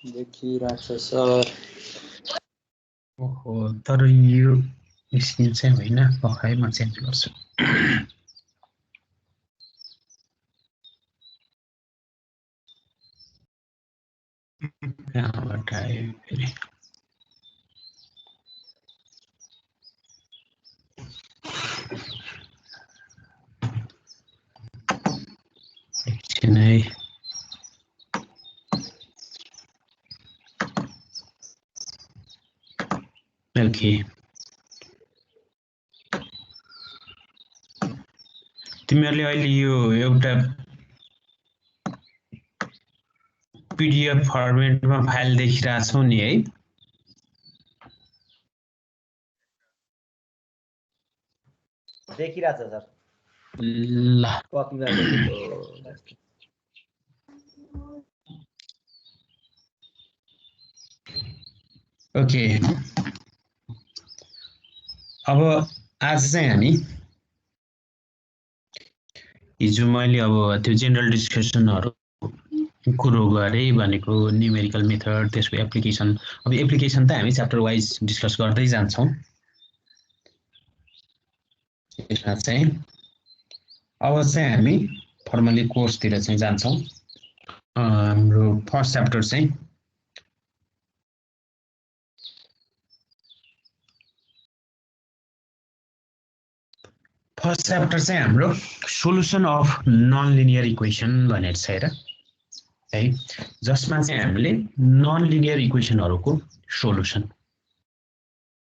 देखिरहेछ sir. ओहो, तर यो स्क्रिन चाहिँ होइन, पखाइ म चेन्ज गर्छु। कहाँबाट आयो फेरि? एकछिन है। ओके, तिमीहरूले अहिले यो एउटा पीडीएफ फर्मेटमा फाइल देखिरहेछौ नि है? देखिरहेछ सर। ल कपीमा देखेको। ओके, अब आज चाहिँ हामी हिजो मैले अब त्यो जेनरल डिस्कसनहरु कुरो गरे भनेको न्यूमेरिकल मेथड, त्यसको एप्लिकेसन। अब एप्लिकेसन त हामी च्याप्टर वाइज डिस्कस गर्दै जान्छौं। यसमा चाहिँ अब चाहिँ हामी फर्मली कोर्सतिर चाहिँ जान्छौं। हाम्रो फर्स्ट च्याप्टर चाहिँ हाम्रो solution of non linear equation भनेर छ हेर है, जसमा चाहिँ हामीले नन लिनियर इक्वेसनहरुको सोलुसन।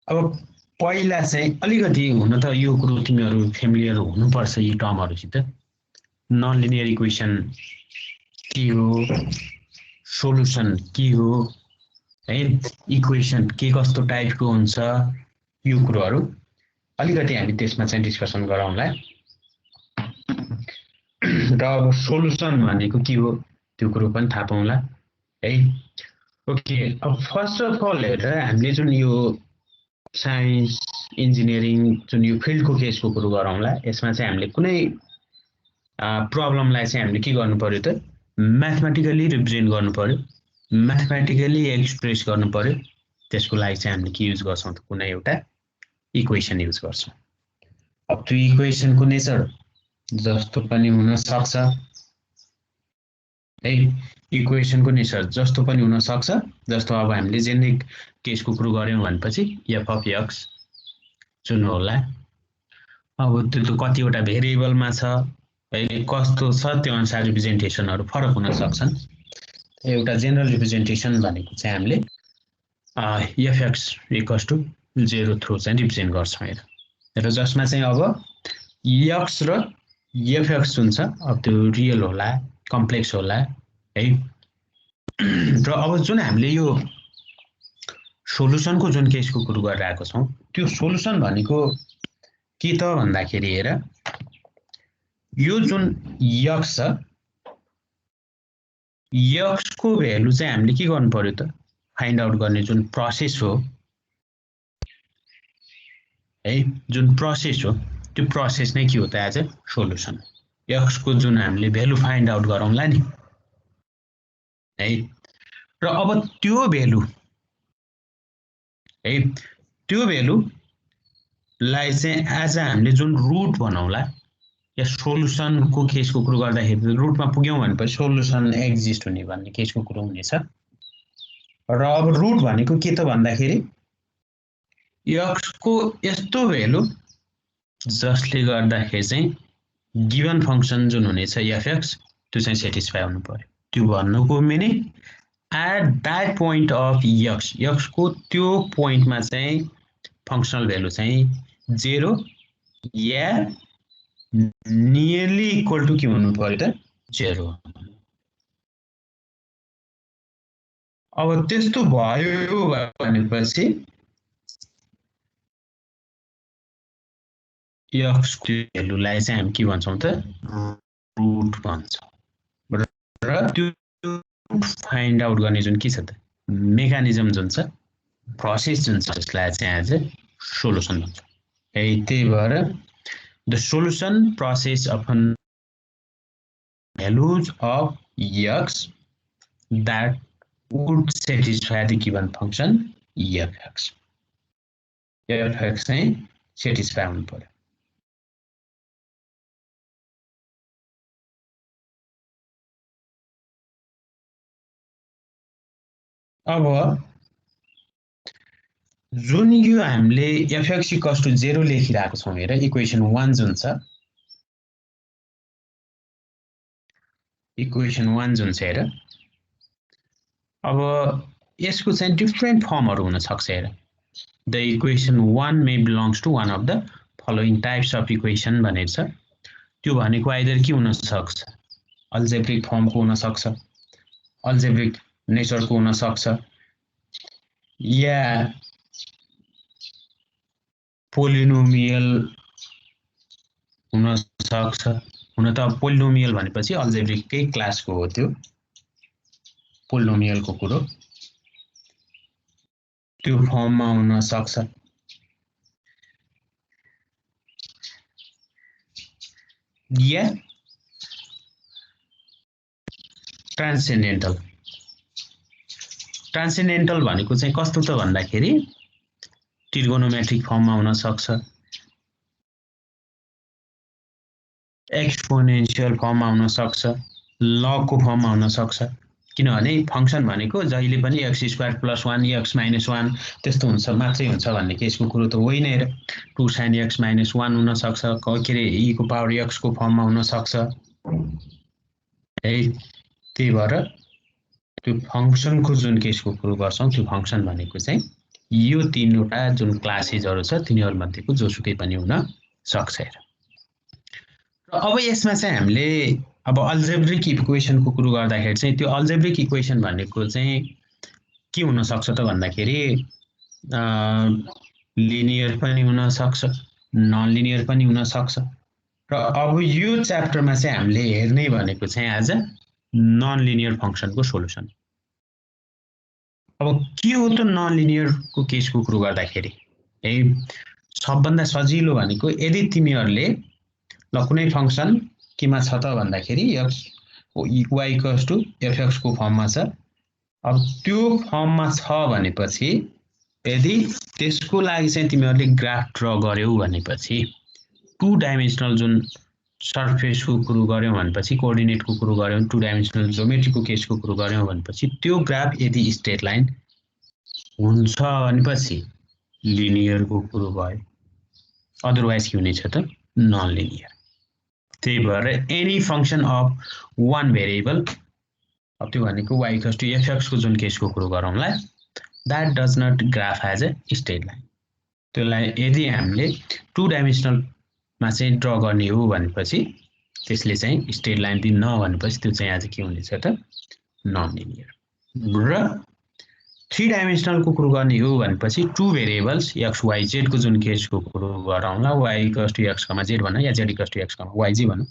अब पहिला चाहिँ अलिकति हुन त यो कुरो तिमीहरु फेमिलियर हुनुपर्छ यी टर्महरुसित। नन लिनियर इक्वेसन के हो, सोलुसन के हो है, इक्वेसन के कस्तो टाइपको हुन्छ, यो कुरोहरु अलिकति हामी त्यसमा चाहिँ डिस्कसन गरौँला। र अब सोलुसन भनेको के हो त्यो कुरो पनि थाहा पाउँला है। ओके, अब फर्स्ट अफ अल हेरेर हामीले जुन यो साइन्स इन्जिनियरिङ जुन यो फिल्डको केसको कुरो गरौँला। यसमा चाहिँ हामीले कुनै प्रब्लमलाई चाहिँ हामीले के गर्नु पर्यो त, म्याथमेटिकली रिप्रेजेन्ट गर्नु पर्यो, म्याथमेटिकली एक्सप्रेस गर्नु पर्यो। त्यसको लागि चाहिँ हामीले के युज गर्छौं त, कुनै एउटा इक्वेसन युज गर्छौं। अब त्यो इक्वेसनको नेचर जस्तो पनि हुन सक्छ है, इक्वेसनको नेचर जस्तो पनि हुन सक्छ। जस्तो अब हामीले जेनेरिक केसको कुरो गर्यौं भनेपछि f अफ x जुन होला, अब त्यो त कतिवटा भेरिएबलमा छ है, कस्तो छ त्यो अनुसार रिप्रेजेन्टेसनहरु फरक हुन सक्छन्। एउटा जेनरल रिप्रेजेन्टेसन भनेको चाहिँ हामीले fx = 0 थ्रु चाहिँ रिप्रेजेन्ट गर्छौं हेर। र जसमा चाहिँ अब x र fx जुन छ अब त्यो रियल होला, कम्प्लेक्स होला है। र अब जुन हामीले यो सोलुसनको जुन केसको कुरो गरिरहेको छौं, त्यो सोलुसन भनेको के त भन्दाखेरि हेर, यो जुन x छ, x को भ्यालु चाहिँ हामीले के गर्नु पर्यो त, फाइन्ड आउट गर्ने जुन प्रोसेस हो है, जुन प्रोसेस हो त्यो प्रोसेस नै के हो त एज अ सोलुसन। x को जुन हामीले भ्यालु फाइन्ड आउट गरौँला नि है, र अब त्यो भ्यालु है, त्यो भ्यालुलाई चाहिँ एज हामीले जुन रुट बनाउला, या सोलुसनको केसको कुरो गर्दाखेरि रुटमा पुग्यौं भनेपछि सोलुसन एक्जिस्ट हुने भन्ने केसको कुरो हुनेछ। र अब रुट भनेको के त भन्दाखेरि x को यस्तो भ्यालु जसले गर्दाखेरि चाहिँ गिवन फंक्सन जुन हुनेछ fx त्यो चाहिँ सेटिस्फाई हुनु पर्यो। त्यो भन्नुको meaning at that point of x को त्यो पोइन्टमा चाहिँ फंक्शनल भ्यालु चाहिँ 0 या नियरली इक्वल टु के हुनु पर्यो त, 0। अब त्यस्तो भयो भनेपछि x को भ्यालुलाई चाहिँ हामी के भन्छौं त, रुट भन्छौं। र त्यो फाइन्ड आउट गर्ने जुन के छ त, मेकानिजम जुन छ, प्रोसेस जुन छ, त्यसलाई चाहिँ एज अ सोलुसन भन्छ है। त्यही भएर the solution process of values of x that would satisfy the given function fx. fx चाहिँ satisfy हुनु पर्यो. अब जुन यो हामीले fx equals to 0 लेखिरहेको छौं हेर इक्वेसन 1 जुन छ इक्वेसन 1 जुन छ हेर अब यसको चाहिँ डिफरेन्ट फर्महरु हुन सक्छ हेर the equation 1 may belongs to one of the following types of equation भनेको छ त्यो भनेको आइदर के हुन सक्छ अल्जेब्रिक फर्मको हुन सक्छ अल्जेब्रिक नेचरको हुन सक्छ या पोलिनोमियल हुन सक्छ हुन त पोलिनोमियल भनेपछि अल्जेब्रिककै क्लासको हो त्यो पोलिनोमियलको कुरो त्यो फर्ममा हुन सक्छ या ट्रान्सेन्डेन्टल भनेको चाहिँ कस्तो त भन्दाखेरि ट्रिगोनोमेट्रिक फर्ममा हुन सक्छ एक्सपोनेन्शियल फर्ममा हुन सक्छ लगको फर्ममा हुन सक्छ किनभने फंक्सन भनेको जहिले पनि x² + 1 x - 1 त्यस्तो हुन्छ मात्रै हुन्छ भन्ने केसको कुरो त होइन र 2 sin x - 1 हुन सक्छ के रे e को पावर x को फर्ममा हुन सक्छ है त्यही भएर त्यो फंक्सनको जुन केसको कुरो गर्छौं त्यो फंक्सन भनेको चाहिँ यो तीनवटा जुन क्लासेसहरु छ तिनीहरु मध्येको जोसुकै पनि हुन सक्छ र अब यसमा चाहिँ हामीले अब अल्जेब्रिक इक्वेसनको कुरो गर्दाखेरि चाहिँ त्यो अल्जेब्रिक इक्वेसन भनेको चाहिँ के हुन सक्छ त भन्दाखेरि लिनियर पनि हुन सक्छ नन लिनियर पनि हुन सक्छ र अब यो च्याप्टरमा चाहिँ हामीले हेर्ने भनेको चाहिँ आज नन लिनियर फंक्सनको सोलुसन अब के हो त नन लिनियरको केसको कुरो गर्दाखेरि है सबभन्दा सजिलो भनेको यदि तिमीहरुले ल कुनै फंक्सन केमा छ त भन्दाखेरि y = fx को फर्ममा छ अब त्यो फर्ममा छ भनेपछि यदि त्यसको लागि चाहिँ तिमीहरुले ग्राफ ड्रा गर्यौ भनेपछि टु डाइमेन्सनल जुन सर्फेसको कुरो गर्यौ भनेपछि कोअर्डिनेटको कुरो गर्यौ टु डाइमेन्सनल ज्योमेट्रीको केसको कुरो गर्यौ भनेपछि त्यो ग्राफ यदि स्ट्रेट लाइन हुन्छ भनेपछि लिनियरको कुरो भयो अदरवाइज के हुनेछ त नन लिनियर त्यही भएर any function of one variable अब त्यो भनेको y = fx को जुन केसको कुरो गरौँला that does not graph as a straight line त्यसलाई यदि हामीले टु डाइमेन्सनल मा चाहिँ ड्रा गर्ने हो भनेपछि त्यसले चाहिँ स्ट्रेट लाइन दिन भनेपछि त्यो चाहिँ आज के हुनेछ त नन लिनियर र 3 डाइमेन्सनल को कुरो गर्ने हो भनेपछि two variables x y z को जुन केसको कुरो गरौँला y = x, z भनौं या z = x, y z भनौं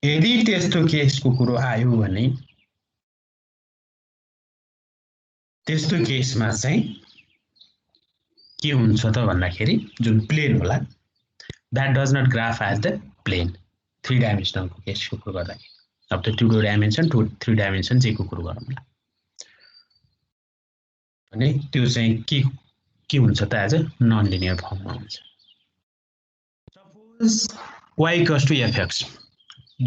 यदि त्यस्तो केसको कुरो आयो भने त्यस्तो केसमा चाहिँ के हुन्छ त भन्दाखेरि जुन प्लेन होला that does not graph as the plane 3 dimensional को केसको कुरो गर्दाखेरि अब त 2 डाइमेन्सन 3 डाइमेन्सन जे को कुरो गरौँला अनि त्यो चाहिँ के हुन्छ त आज नन लिनियर फर्ममा हुन्छ सपोज y = fx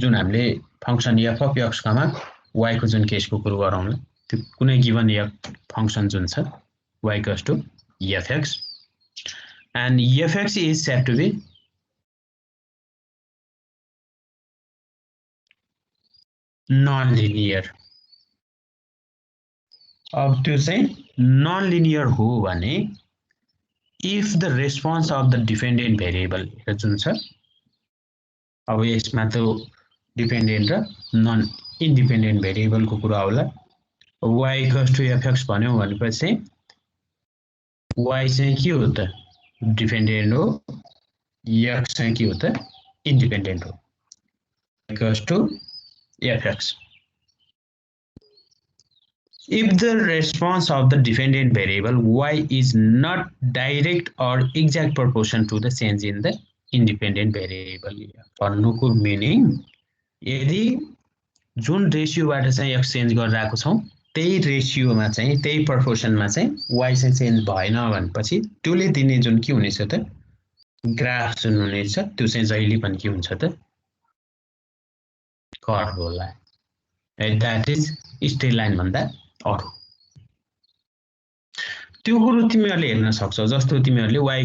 जुन हामीले function f of x, y को जुन केसको कुरो गरौँला त्यो कुनै गिवन फंक्सन जुन छ y = fx and fx is said to be non-linear अब त्यो चाहिँ नन लिनियर हो भने if the response of the dependent variable जुन छ अब यसमा त डिपेन्डेन्ट र नन इन्डिपेन्डेन्ट भेरिएबल को कुरा होला y = fx भन्यौ भनेपछि y चाहिँ के हो त डिपेन्डेन्ट हो x चाहिँ के हो त इन्डिपेन्डेन्ट हो y = fx if the response of the dependent variable y is not direct or exact proportion to the change in the independent variable भन्नुको मिनिङ यदि जुन रेशियोबाट चाहिँ x चेन्ज गरिरहेको छौं त्यही रेशियोमा चाहिँ त्यही प्रपोर्सनमा चाहिँ y चाहिँ चेन्ज भएन भनेपछि त्यसले दिने जुन के हुनेछ त ग्राफ जुन हुनेछ त्यो चाहिँ जहिले पनि के हुन्छ त कर्भ होला द्याट इज स्ट्रेट लाइन भन्दा अरु त्यो कुरो तिमीहरूले हेर्न सक्छौ जस्तो तिमीहरूले y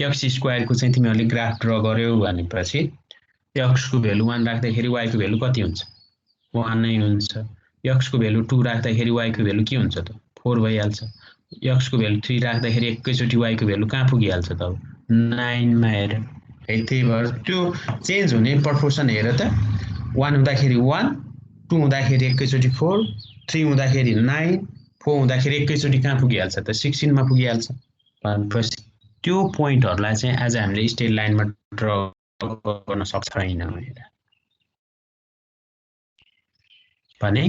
x स्क्वायर को चाहिँ तिमीहरूले ग्राफ ड्रा गर्यौ भनेपछि x को भ्यालु 1 राख्दाखेरि y को भ्यालु कति हुन्छ 1 नै हुन्छ x को भ्यालु 2 राख्दाखेरि y को भ्यालु के हुन्छ त 4 भइहाल्छ x को भ्यालु 3 राख्दाखेरि एकैचोटी y को भ्यालु कहाँ पुगिहाल्छ त 9 मा हेर है त्यही भएर त्यो चेन्ज हुने प्रपोर्सन हेर त 1 हुँदाखेरि 1 2 हुँदाखेरि एकैचोटी 4 3 हुँदाखेरि 9 4 हुँदाखेरि एकैचोटी कहाँ पुगिहाल्छ त 16 मा पुगिहाल्छ भनेपछि त्यो पोइन्टहरुलाई चाहिँ आज हामीले स्ट्रेट लाइनमा ड्रा गर्न सक्छैनौं भने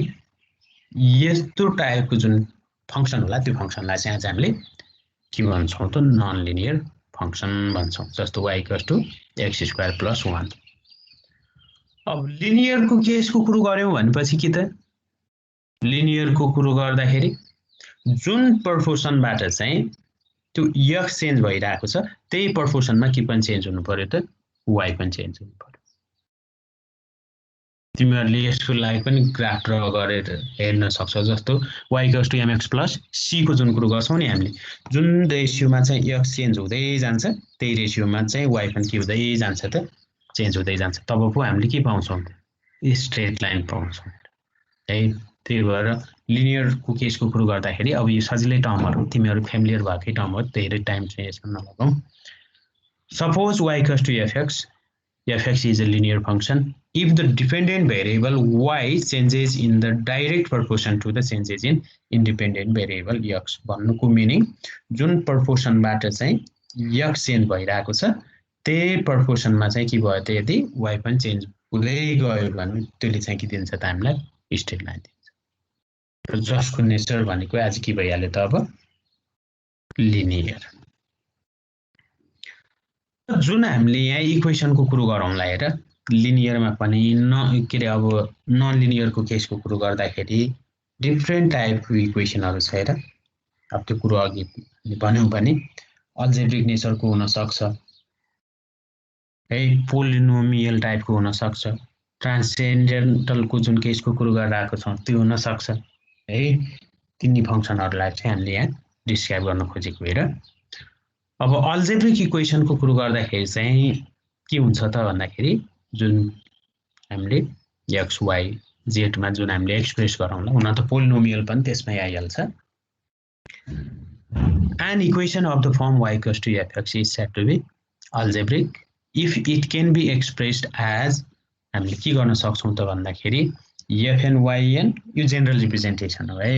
यस्तो टाइपको जुन फंक्सन होला त्यो फंक्सनलाई चाहिँ आज हामीले के भन्छौं त नन लिनियर फंक्सन भन्छौं जस्तो y x² + 1 अब लिनियरको केसको कुरो गर्यौं भनेपछि के त लिनियरको कुरो गर्दाखेरि जुन प्रपोर्सनबाट चाहिँ त्यो x चेन्ज भइराको छ त्यही प्रपोर्सनमा के पनि चेन्ज हुनु पर्यो त y पनि चेन्ज हुनु पर्यो तिमीहरूले यसको लागि पनि ग्राफ ड्रा गरेर हेर्न सक्छौ जस्तो y = mx + c को जुन कुरो गर्छौं नि हामीले जुन रेशियोमा चाहिँ x चेन्ज हुँदै जान्छ त्यही रेशियोमा चाहिँ y पनि के हुँदै जान्छ त चेन्ज हुँदै जान्छ तब पो हामीले के पाउँछौं स्ट्रेट लाइन पाउँछौं है त्यही भएर लिनियरको केसको कुरो गर्दाखेरि अब यो सजिलै टर्महरु तिमीहरु फ्यामिलियर भएकै टर्महरु धेरै टाइम चाहिँ यसमा नलगाऊ suppose y = fx is a linear function if the dependent variable y changes in the direct proportion to the changes in independent variable x भन्नुको मिनिङ जुन प्रपोर्सनबाट चाहिँ x चेन्ज भइराको छ त्यही प्रपोर्सनमा चाहिँ के भयो त यदि y पनि चेन्ज हुँदै गयो भने त्यसले चाहिँ के दिन्छ त हामीलाई स्ट्रेट लाइन दिन्छ जसको नेचर भनेको आज के भइहाल्यो त अब लिनियर जुन हामीले यहाँ इक्वेसनको कुरो गरौँला हेर लिनियरमा पनि के रे अब नन लिनियरको केसको कुरो गर्दाखेरि डिफरेन्ट टाइपको इक्वेसनहरु छ हेर अब त्यो कुरो अघि भन्यौं पनि अल्जेब्रिक नेचरको हुन सक्छ है पोलिनोमियल टाइपको हुन सक्छ ट्रान्सेन्डेन्टलको जुन केसको कुरो गरिरहेको छौं त्यो हुन सक्छ है तिनी फंक्सनहरुलाई चाहिँ हामीले यहाँ डिस्क्राइब गर्न खोजेको हेर अब अल्जेब्रिक इक्वेसनको कुरो गर्दाखेरि चाहिँ के हुन्छ त भन्दाखेरि जुन हामीले x y z मा जुन हामीले एक्सप्रेस गरौँला हुन त पोलिनोमियल पनि त्यसमै आइहाल्छ an equation of the form y = fx is said to be algebraic if it can be expressed as हामीले के गर्न सक्छौं त भन्दाखेरि fn yn यो जनरल रिप्रेजेन्टेसन हो है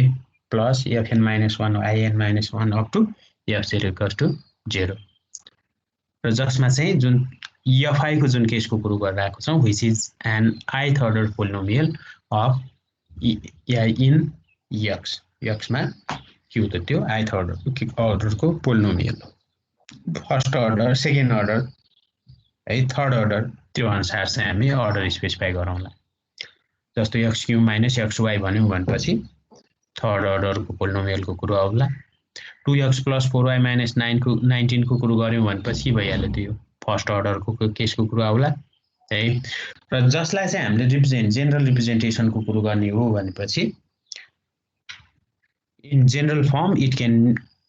plus fn - 1 in - 1 up to f0 = 0 र जसमा चाहिँ जुन fi को जुन केसको कुरो गरिरहेको छौं which is an ith order polynomial of in x मा के हो त त्यो ith अर्डरको polynomial first order second order है थर्ड अर्डर त्यो अनुसार चाहिँ हामी अर्डर स्पेसिफाई गरौँला जस्तो x³ - xy भन्यौं भनेपछि थर्ड अर्डरको पोलिनोमियलको कुरो आउला 2x + 4y - 19 को कुरो गर्यौं भनेपछि भइहाल्यो त्यो फर्स्ट अर्डरको केसको कुरो आउला है र जसलाई चाहिँ हामीले जनरल रिप्रेजेन्टेसनको कुरो गर्ने हो भनेपछि in general form it can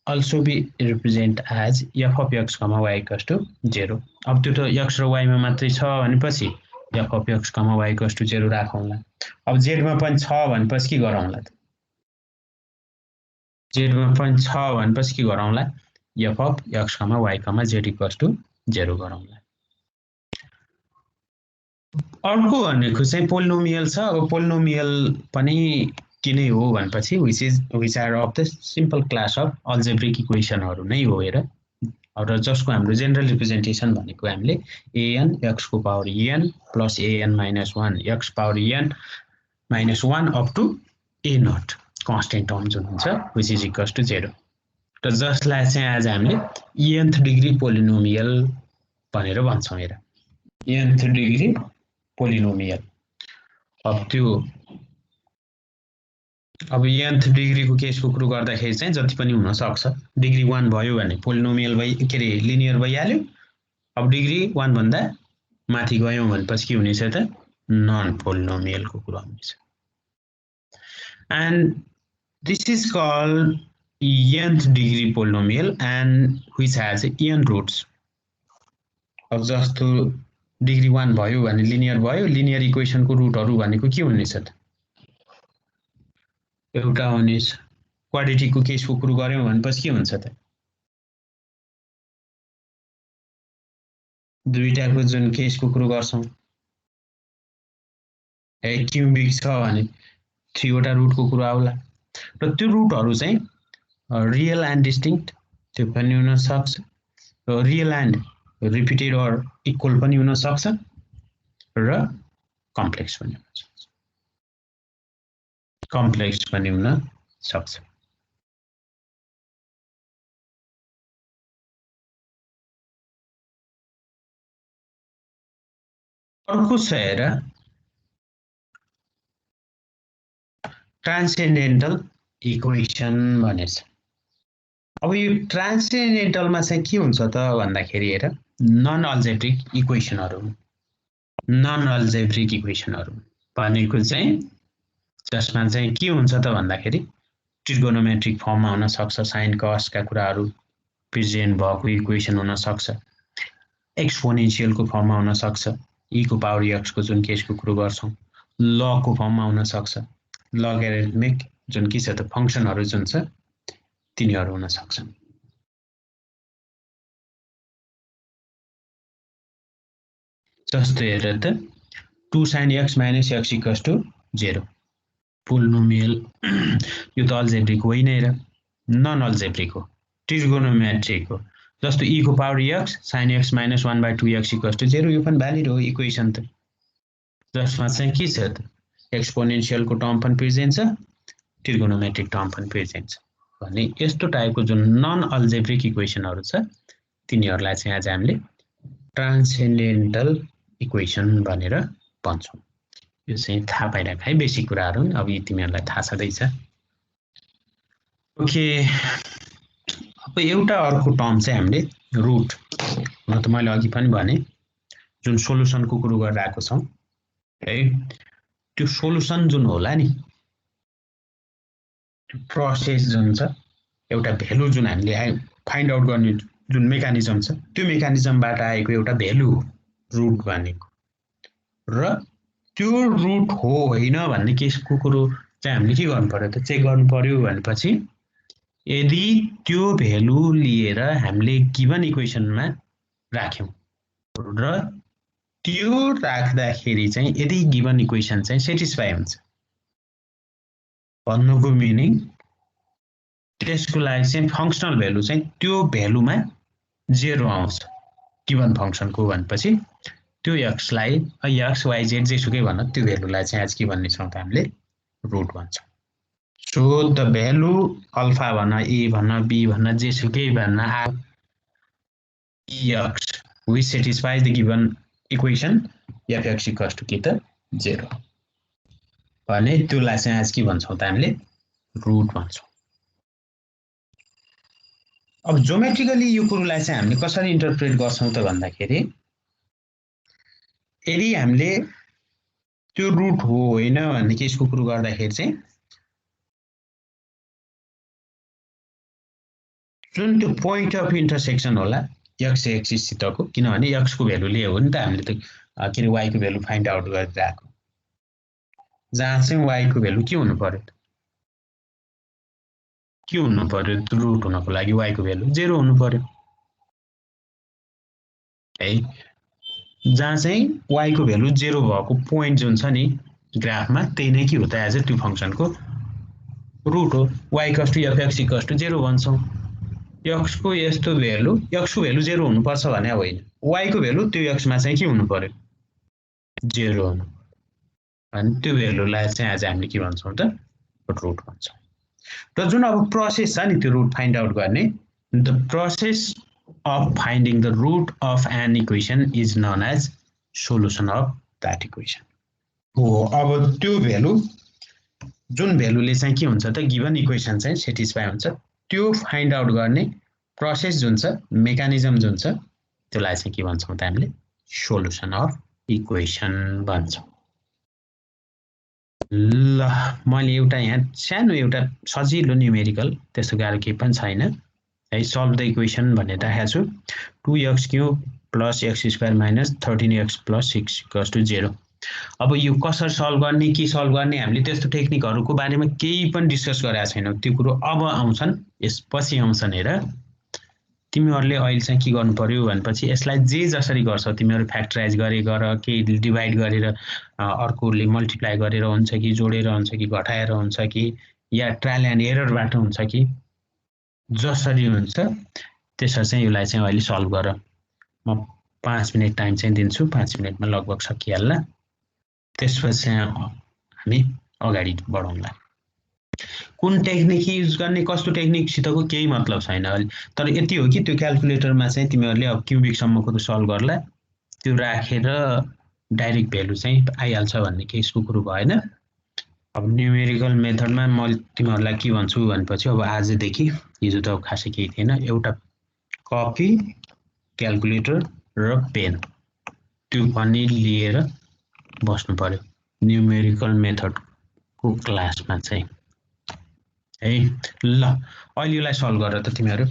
also be represent as f of x, y = 0 अब त्यो त x र y मा मात्रै छ भनेपछि f of x, y = 0 राखौँला अब z मा पनि छ भनेपछि के गरौँला त z मा पनि छ भनेपछि के गरौँला f of x, y, z = 0 गरौँला अर्को भनेको चाहिँ पोलिनोमियल छ अब पोलिनोमियल पनि के नै हो भनेपछि which are of the simple class of algebraic इक्वेसनहरु नै हो हेर र जसको हाम्रो जनरल रिप्रेजेन्टेसन भनेको हामीले an x को power n plus an - 1 x power n - 1 up to a0 constant term जुन हुन्छ which is equals to 0 र जसलाई चाहिँ आज हामीले nth डिग्री पोलिनोमियल भनेर भन्छौं हेर nth डिग्री पोलिनोमियल अब त्यो अब nth डिग्रीको केसको कुरो गर्दाखेरि चाहिँ जति पनि हुन सक्छ डिग्री 1 भयो भने पोलिनोमियल के रे लिनियर भइहाल्यो अब डिग्री 1 भन्दा माथि गयौं भनेपछि के हुनेछ त नन पोलिनोमियलको कुरा हुनेछ and this is called nth degree polynomial and which has n roots अब जस्तो डिग्री 1 भयो भने लिनियर भयो लिनियर इक्वेसनको रुटहरु भनेको के हुनेछ त एउटा हुनेछ क्वाड्रेटिकको केसको कुरो गर्यौं भनेपछि के हुन्छ त दुईटाको जुन केसको कुरो गर्छौं क्युबिक छ भने 3 वटा रुटको कुरा आउला र त्यो रुटहरु चाहिँ रियल एन्ड डिस्टिंक्ट त्यो पनि हुन सक्छ र real and repeated or equal पनि हुन सक्छ र कम्प्लेक्स पनि हुन सक्छ कम्प्लेक्स पनि हुन सक्छ अर्को छ हेर ट्रान्सेन्डेन्टल इक्वेसन भनेछ अब यो ट्रान्सेन्डेन्टलमा चाहिँ के हुन्छ त भन्दाखेरि हेर नन अल्जेब्रिक इक्वेसनहरु नन अल्जेब्रिक इक्वेसनहरु भनेको चाहिँ जसमा चाहिँ के हुन्छ त भन्दाखेरि ट्रिगोनोमेट्रिक फर्ममा हुन सक्छ साइन कस का कुराहरु प्रेजेन्ट भएको इक्वेसन हुन सक्छ एक्सपोनेन्शियलको फर्ममा हुन सक्छ e को पावर x को जुन केसको कुरो गर्छौं log को फर्ममा हुन सक्छ logarithmic जुन के छ त फंक्सनहरु जुन छ तिनीहरु हुन सक्छन् जस्तो हेर त 2 sin x minus x equals to 0 polynomial यो त अल्जेब्रिक होइन हेर नन अल्जेब्रिक हो ट्रिगोनोमेट्रिक हो जस्तो e को power x sin x minus 1/2x equals to 0 यो पनि भ्यालिड हो इक्वेसन त जसमा चाहिँ के छ त एक्सपोनेन्शियलको टर्म पनि प्रेजेन्ट छ ट्रिगोनोमेट्रिक टर्म पनि प्रेजेन्ट छ भने यस्तो टाइपको जुन नन अल्जेब्रिक इक्वेसनहरु छ तिनीहरुलाई चाहिँ आज हामीले ट्रान्सेन्डेन्टल इक्वेसन भनेर भन्छौं यो चाहिँ थाहा पाइराख है बेसिक कुराहरु अब यी तिमीहरुलाई थाहा छदै छ ओके अब एउटा अर्को टर्म चाहिँ हामीले रुट म त मैले अघि पनि भने जुन सोलुसनको कुरो गरिरहेको छौं है त्यो सोलुसन जुन होला नि प्रोसेस जुन छ एउटा भ्यालु जुन हामीले फाइन्ड आउट गर्ने जुन मेकानिजम छ त्यो मेकानिजमबाट आएको एउटा भ्यालु हो रुट भनेको र त्यो रुट हो हैन भन्ने केसको कुरो चाहिँ हामीले के गर्नु पर्यो त चेक गर्नु पर्यो भनेपछि यदि त्यो भ्यालु लिएर हामीले गिवन इक्वेसनमा राख्यौं र त्यो राख्दाखेरि चाहिँ यदि गिवन इक्वेसन चाहिँ सेटिस्फाई हुन्छ भन्नुको मिनिङ त्यसको लागि चाहिँ फंक्सनल भ्यालु चाहिँ त्यो भ्यालुमा 0 आउँछ गिवन फंक्सनको भनेपछि त्यो x लाई x y z जेसुकै भन्न त्यो भ्यालुलाई चाहिँ आज के भन्ने छौं त हामीले रुट भन्छौं सो द भ्यालु अल्फा भन्न a भन्न b भन्न जेसुकै भन्न x which satisfies the given equation f(x) equals to के त 0 भने त्यसलाई चाहिँ आज के भन्छौं त हामीले रुट भन्छौं अब ज्योमेट्रिकली यो कुरोलाई चाहिँ हामीले कसरी इन्टरप्रेट गर्छौं त भन्दाखेरि यदि हामीले त्यो रुट हो हैन भन्ने केसको कुरो गर्दाखेरि चाहिँ जुन त्यो पोइन्ट अफ इन्टरसेक्सन होला x एक्सिस सितको किनभने x को भ्यालु लियो भने त हामीले त के रे y को भ्यालु फाइन्ड आउट गरिरहेको जहाँ चाहिँ y को भ्यालु के हुनु पर्यो के हुनु पर्यो रुट हुनको लागि y को भ्यालु 0 हुनु पर्यो है जहाँ चाहिँ y को भ्यालु 0 भएको पोइन्ट जुन छ नि ग्राफमा त्यही नै के हो त एज त्यो फंक्सनको रुट हो y = f(x) = 0 भन्छौं x को यस्तो भ्यालु x को भ्यालु 0 हुनु पर्छ भने होइन y को भ्यालु त्यो x मा चाहिँ के हुनु पर्यो 0 हुनु अनि त्यो भ्यालुलाई चाहिँ आज हामीले के भन्छौं त रुट भन्छौं र जुन अब प्रोसेस छ नि त्यो रुट फाइन्ड आउट गर्ने the process of finding the root of an equation is known as solution of that equation हो अब त्यो भ्यालु जुन भ्यालुले चाहिँ के हुन्छ त गिभन इक्वेसन चाहिँ सेटिस्फाई हुन्छ त्यो फाइन्ड आउट गर्ने प्रोसेस जुन छ मेकानिजम जुन छ त्यसलाई चाहिँ के भन्छौँ त हामीले सोलुसन अफ इक्वेसन भन्छौँ। ल मैले एउटा यहाँ सानो एउटा सजिलो न्युमेरिकल त्यस्तो गाह्रो केही पनि छैन है सल्भ द इक्वेसन भनेर राखेको छु 2x cube plus x square minus 13x plus 6 = 0। अब यो कसरी सल्भ गर्ने के सल्भ गर्ने हामीले त्यस्तो टेक्निकहरूको बारेमा केही पनि डिस्कस गरेका छैनौँ त्यो कुरो अब आउँछन् यसपछि आउँछन् हेर तिमीहरूले अहिले चाहिँ के गर्नु पर्यो भनेपछि यसलाई जे जसरी गर्छौ तिमीहरू फ्याक्टराइज गर के डिभाइड गरेर अर्कोले मल्टिप्लाई गरेर हुन्छ कि जोडेर हुन्छ कि घटाएर हुन्छ कि या ट्रायल एन्ड एररबाट हुन्छ कि जसरी हुन्छ त्यसरी चाहिँ यसलाई चाहिँ अहिले सल्भ गर। म 5 मिनट टाइम चाहिँ दिन्छु 5 मिनटमा लगभग सकिहाल्ला त्यसपछि हामी अगाडि बढौँला। कुन टेक्निक युज गर्ने कस्तो टेक्निकसितको केही मतलब छैन अहिले तर यति हो कि त्यो क्याल्कुलेटरमा चाहिँ तिमीहरूले अब क्युबिकसम्मको सल्भ गर्ला त्यो राखेर डाइरेक्ट भ्यालु चाहिँ आइहाल्छ भन्ने केसको कुरो भएन। अब न्युमेरिकल मेथडमा म तिमीहरूलाई के भन्छु भनेपछि अब आजदेखि हिजो त खासै केही थिएन एउटा कपी क्याल्कुलेटर र पेन त्यो पनि लिएर बस्नु पर्यो न्युमेरिकल मेथडको क्लासमा चाहिँ है। ल अहिले यसलाई सल्भ गर त तिमीहरू।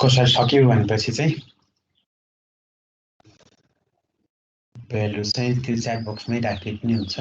कसरी सक्यो भनेपछि चाहिँ भ्यालु चाहिँ त्यो च्याट बक्समै राखे पनि हुन्छ।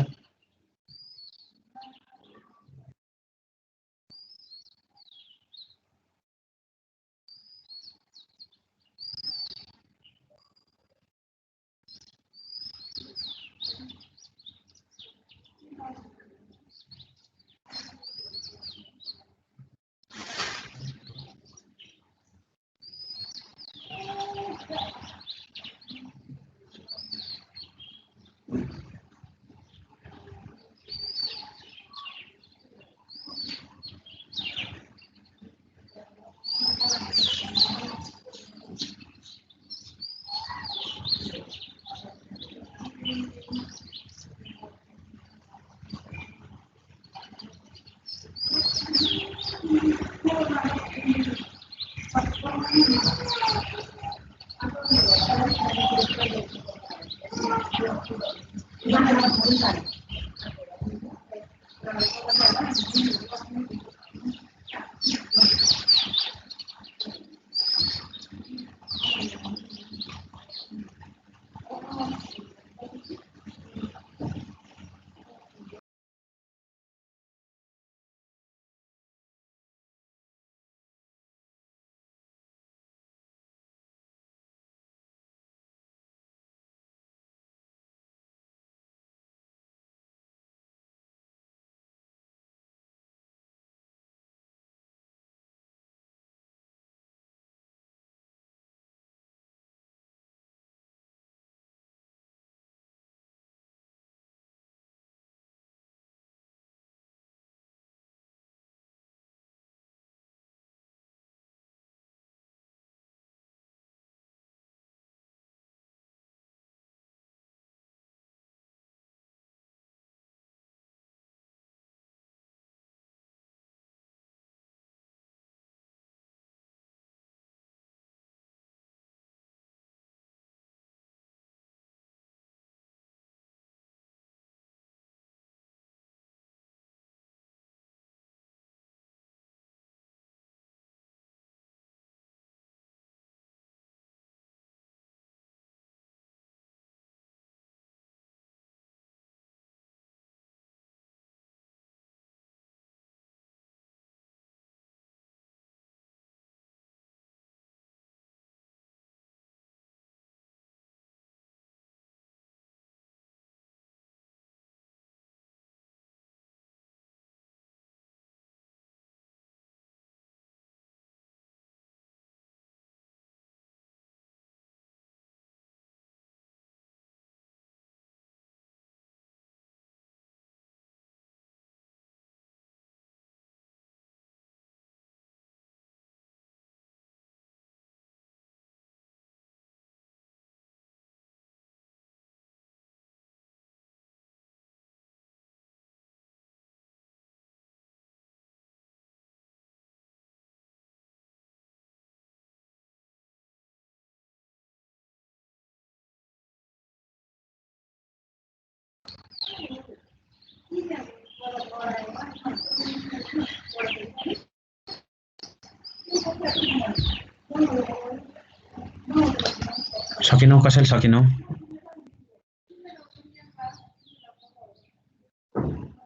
सकिनौ कसैले सकिनौ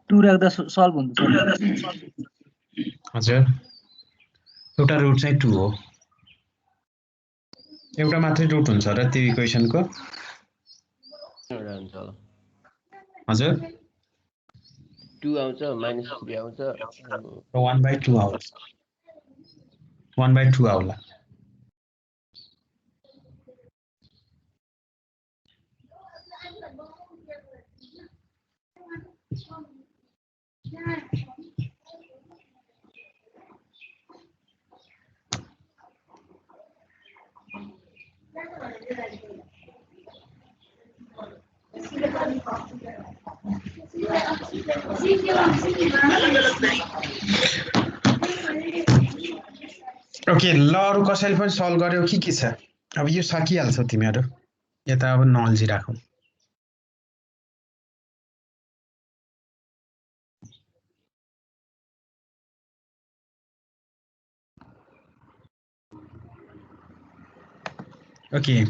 टु राख्दा सल्भ हुन्छ सर। हजुर एउटा रुट चाहिँ 2 हो एउटा मात्रै रुट हुन्छ र त्यो इक्वेसनको हजुर 2 आउँछ -3 आउँछ 1/2 आउँछ 1/2 आउला ओके ल अरु कसैले पनि सल्भ गर्यो के छ अब यो सकिहाल्छ तिमीहरु यता अब नल्झिराखौ ओके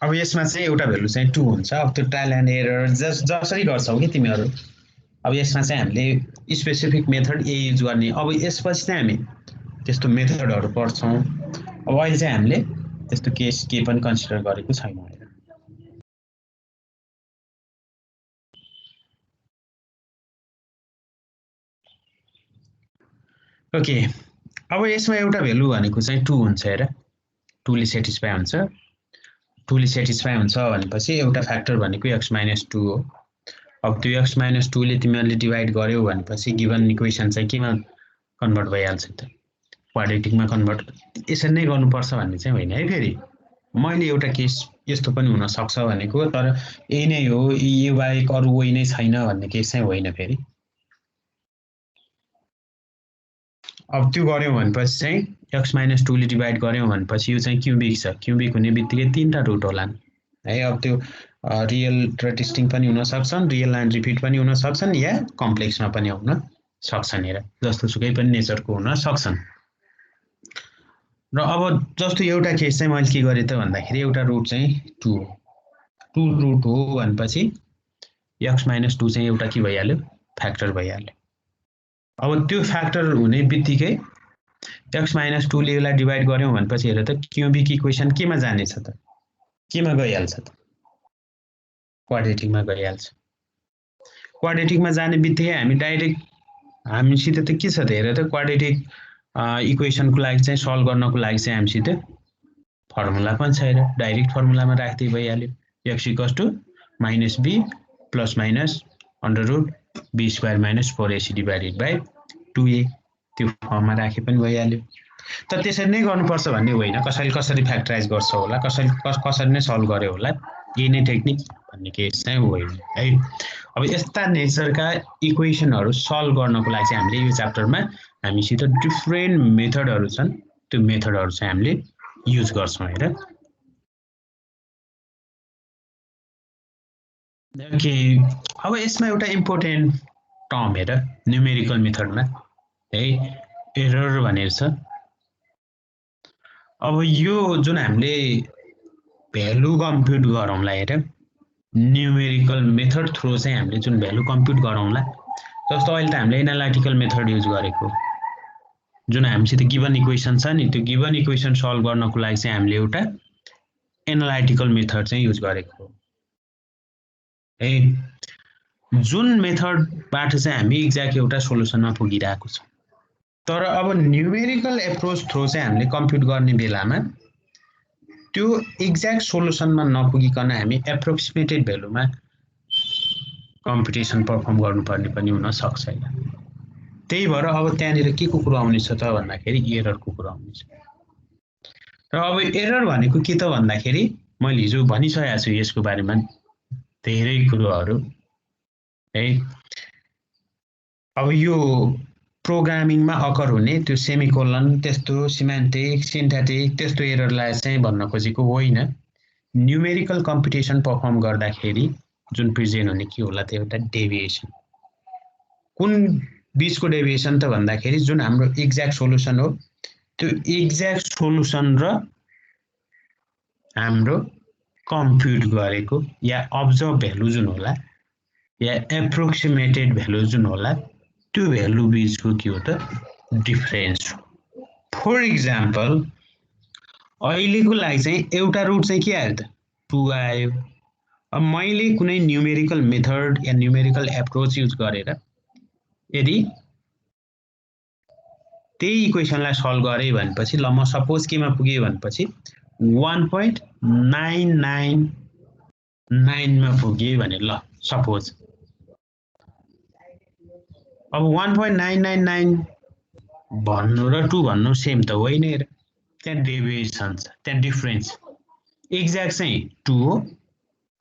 अब यसमा चाहिँ एउटा भ्यालु चाहिँ 2 हुन्छ अब त्यो ट्रायल एन्ड एरर जसरी गर्छौ कि तिमीहरू अब यसमा चाहिँ हामीले स्पेसिफिक मेथड ए युज गर्ने अब यसपछि चाहिँ हामी त्यस्तो मेथडहरू पढ्छौँ अब अहिले चाहिँ हामीले त्यस्तो केस के पनि कन्सिडर गरेको छैनौँ हैन ओके अब यसमा एउटा भ्यालु भनेको चाहिँ 2 हुन्छ हेर 2 ले सेटिस्फाई हुन्छ 2 ले सेटिस्फाई हुन्छ भनेपछि एउटा फ्याक्टर भनेको x - 2 हो अब त्यो x - 2 ले तिमीहरूले डिभाइड गर्यौ भनेपछि गिवन इक्वेसन चाहिँ केमा कन्भर्ट भइहाल्छ त क्वाड्रेटिकमा कन्भर्ट यसरी नै गर्नुपर्छ भन्ने चाहिँ होइन है फेरि मैले एउटा केस यस्तो पनि हुन सक्छ भनेको तर यही नै हो यो बाहेक अरु वही नै छैन भन्ने केस चाहिँ होइन फेरि अब त्यो गर्यौ भनेपछि चाहिँ x - 2 ले डिभाइड गर्यौ भनेपछि यो चाहिँ क्युबिक छ क्युबिक हुने बित्तिकै तीनटा रुट होलान् है अब त्यो रियल र टेस्टिङ पनि हुन सक्छन् रियल एन्ड रिपिट पनि हुन सक्छन् या कम्प्लेक्समा पनि हुन सक्छन् हेर जस्तो सुकै पनि नेचरको हुन सक्छन् र अब जस्तो एउटा केस चाहिँ मैले के गरेँ त भन्दाखेरि एउटा रुट चाहिँ 2 हो 2 रुट हो भनेपछि x - 2 चाहिँ एउटा के भइहाल्यो फ्याक्टर भइहाल्यो अब त्यो फ्याक्टर हुने बित्तिकै x - 2 ले यसलाई डिभाइड गर्यौ भनेपछि हेर त क्युबिक इक्वेसन केमा जानेछ त केमा गइहाल्छ त क्वाड्रेटिकमा गइहाल्छ क्वाड्रेटिकमा जाने बित्तिकै हामी डाइरेक्ट हामीसित त के छ त हेर त क्वाड्रेटिक इक्वेसनको लागि चाहिँ सल्भ गर्नको लागि चाहिँ हामीसित फर्मुला पनि छ हेर डाइरेक्ट फर्मुलामा राख्दै भइहाल्यो x - -b plus minus under root b square - 4ac divided by 2a त्यो फर्ममा राखे पनि भइहाल्यो तर त्यसरी नै गर्नुपर्छ भन्ने होइन कसैले कसरी फ्याक्टराइज गर्छ होला कसरी नै सल्भ गर्यो होला यही नै टेक्निक भन्ने केस चाहिँ होइन है अब यस्ता नेचरका इक्वेसनहरू सल्भ गर्नको लागि चाहिँ हामीले यो च्याप्टरमा हामीसित डिफ्रेन्ट मेथडहरू छन् त्यो मेथडहरू चाहिँ हामीले युज गर्छौँ हेर ओके अब यसमा एउटा इम्पोर्टेन्ट टर्म हेर न्युमेरिकल मेथडमा है एरर भनेर छ अब यो जुन हामीले भ्यालु कम्प्युट गरौँला हेर न्युमेरिकल मेथड थ्रु चाहिँ हामीले जुन भ्यालु कम्प्युट गरौँला जस्तो अहिले त हामीले एनालाइटिकल मेथड युज गरेको जुन हामीसित गिवन इक्वेसन छ नि त्यो गिवन इक्वेसन सल्भ गर्नको लागि चाहिँ हामीले एउटा एनालाइटिकल मेथड चाहिँ युज गरेको हो है जुन मेथडबाट चाहिँ हामी एक्ज्याक्ट एउटा सोलुसनमा पुगिरहेको छौँ तर अब न्युमेरिकल एप्रोच थ्रु चाहिँ हामीले कम्प्युट गर्ने बेलामा त्यो एक्ज्याक्ट सोलुसनमा नपुगिकन हामी एप्रोक्सिमेटेड भ्यालुमा कम्पिटिसन परफर्म गर्नुपर्ने पनि हुन सक्छ त्यही भएर अब त्यहाँनिर के को कुरा आउनेछ त भन्दाखेरि एररको कुरा आउनेछ र अब एरर भनेको के त भन्दाखेरि मैले हिजो भनिसकेको छु यसको बारेमा धेरै कुराहरू है अब यो प्रोग्रामिङमा अकर हुने त्यो सेमिकोलन त्यस्तो सिमेन्टिक सिन्थेटिक त्यस्तो एररलाई चाहिँ भन्न खोजेको होइन न्युमेरिकल कम्पिटिसन परफर्म गर्दाखेरि जुन प्रेजेन्ट हुने के होला त्यो एउटा डेभिएसन कुन बीचको डेभिएसन त भन्दाखेरि जुन हाम्रो एक्ज्याक्ट सोलुसन हो त्यो एक्ज्याक्ट सोलुसन र हाम्रो कम्प्युट गरेको या अब्जर्भ भ्यालु जुन होला या एप्रोक्सिमेटेड भ्यालु जुन होला त्यो भ्यालु बीचको के हो त डिफरेन्स हो फर एक्जाम्पल अहिलेको लागि चाहिँ एउटा रुट चाहिँ के आयो त 2 आयो अब मैले कुनै न्युमेरिकल मेथड या न्युमेरिकल एप्रोच युज गरेर यदि त्यही इक्वेसनलाई सल्भ गरे भनेपछि ल म सपोज केमा पुगे भनेपछि 1.999 मा पुगे भने ल सपोज अब 1.999 भन्नु र 2 भन्नु सेम त होइन र त्यहाँ डेभिएसन छ त्यहाँ डिफरेन्स एक्ज्याक्ट चाहिँ 2 हो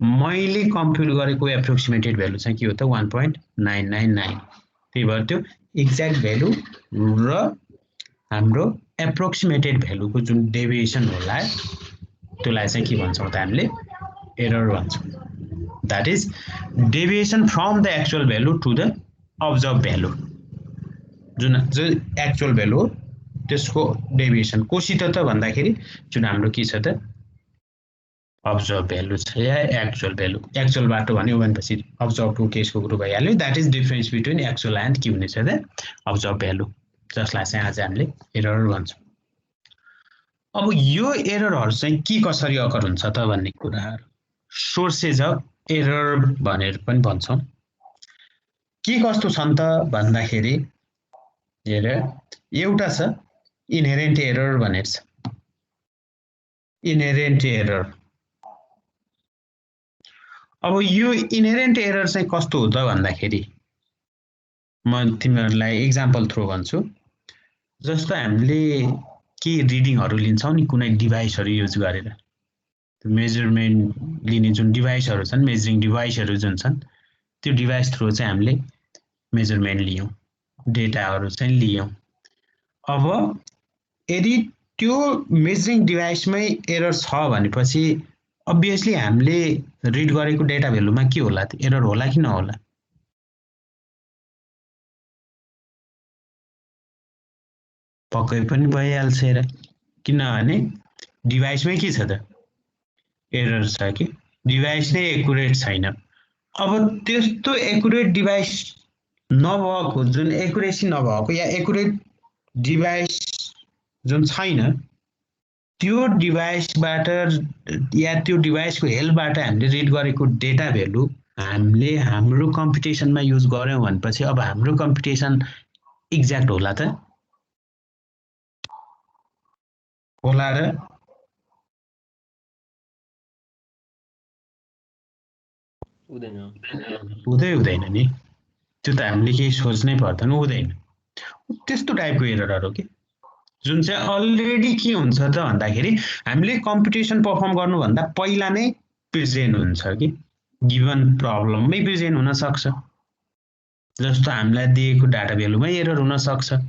मैले कम्प्युट गरेको एप्रोक्सिमेटेड भ्यालु चाहिँ के हो त 1.999 त्यही भएर त्यो एक्ज्याक्ट भ्यालु र हाम्रो एप्रोक्सिमेटेड भ्यालुको जुन डेभिएसन होला त्यसलाई चाहिँ के भन्छौँ त हामीले एरर भन्छौँ that is deviation from the actual value to the observe value जुन एक्चुअल भ्यालु हो त्यसको डेभिएसन कोसित त भन्दाखेरि जुन हाम्रो के छ त अब्जर्भ भ्यालु छ या एक्चुअल भ्यालु एक्चुअलबाट भन्यो भनेपछि अब्जर्भको केसको कुरो भइहाल्यो that is difference between actual and के हुनेछ त अब्जर्भ भ्यालु जसलाई चाहिँ आज हामीले एरर भन्छौँ अब यो एररहरू चाहिँ के कसरी अकर हुन्छ त भन्ने कुराहरू सोर्सेज अफ एरर भनेर पनि भन्छौँ के कस्तो छन् त भन्दाखेरि हेर एउटा छ इनहेरेन्ट एरर भनेर छ इनहेरेन्ट एरर अब यो इनहेरेन्ट एरर चाहिँ कस्तो हो त भन्दाखेरि म तिमीहरूलाई एक्जाम्पल थ्रो भन्छु जस्तो हामीले के रिडिङहरू लिन्छौँ नि कुनै डिभाइसहरू युज गरेर मेजरमेन्ट लिने जुन डिभाइसहरू छन् मेजरिङ डिभाइसहरू जुन छन् त्यो डिभाइस थ्रु चाहिँ हामीले मेजरमेन्ट लियौँ डेटाहरू चाहिँ लियौँ अब यदि त्यो मेजरिङ डिभाइसमै एरर छ भनेपछि अभियसली हामीले रिड गरेको डेटा भ्यालुमा के होला त एरर होला कि नहोला पक्कै पनि भइहाल्छ हेर किनभने डिभाइसमै के छ त एरर छ कि डिभाइस नै एकुरेट छैन अब त्यस्तो एकुरेट डिभाइस नभएको जुन एकुरेसी नभएको या एकुरेट डिभाइस जुन छैन त्यो डिभाइसबाट या त्यो डिभाइसको हेल्पबाट हामीले रिड गरेको डेटा भ्यालु हामीले हाम्रो कम्पिटिसनमा युज गर्यौँ भनेपछि अब हाम्रो कम्पिटिसन एक्ज्याक्ट होला त होला र हुँदैन नि त्यो त हामीले केही सोच्नै पर्दैन हुँदैन त्यस्तो टाइपको एररहरू हो कि जुन चाहिँ अलरेडी के हुन्छ त भन्दाखेरि हामीले कम्पिटिसन पर्फर्म गर्नुभन्दा पहिला नै प्रेजेन्ट हुन्छ कि गिभन प्रब्लममै प्रेजेन्ट हुन सक्छ जस्तो हामीलाई दिएको डाटा भ्यालुमै एरर हुन सक्छ